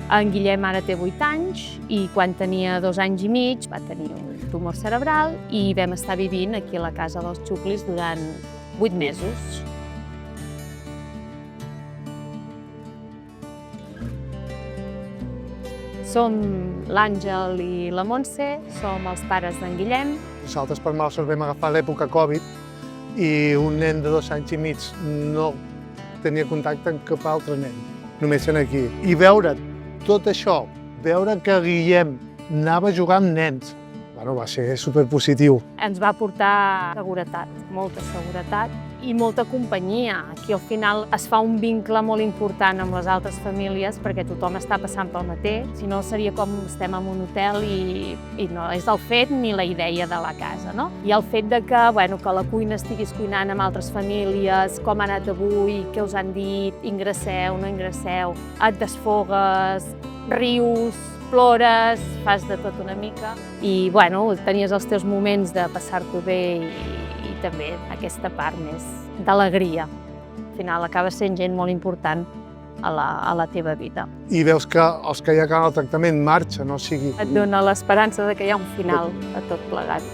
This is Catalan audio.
En Guillem ara té 8 anys i quan tenia 2 anys i mig va tenir un tumor cerebral i vam estar vivint aquí a la casa dels Xuclis durant 8 mesos. Som l'Àngel i la Montse, som els pares d'en Guillem. Nosaltres per mal sort vam agafar l'època Covid i un nen de 2 anys i mig no tenia contacte amb cap altre nen, només en aquí. I veure tot això, veure que Guillem anava a jugar amb nens, va ser superpositiu. Ens va portar seguretat, molta seguretat i molta companyia. Aquí al final es fa un vincle molt important amb les altres famílies perquè tothom està passant pel mateix, si no seria com estem en un hotel i no és el fet ni la idea de la casa, no? I el fet de que la cuina estiguis cuinant amb altres famílies, com ha anat avui, què us han dit, ingresseu, no ingresseu, et desfogues, rius, plores, fas de tot una mica i tenies els teus moments de passar-t'ho bé i també aquesta part més d'alegria. Al final acaba sent gent molt important a la teva vida. I veus que els que ja acaben el tractament marxen, o sigui... Et dona l'esperança de que hi ha un final a tot plegat.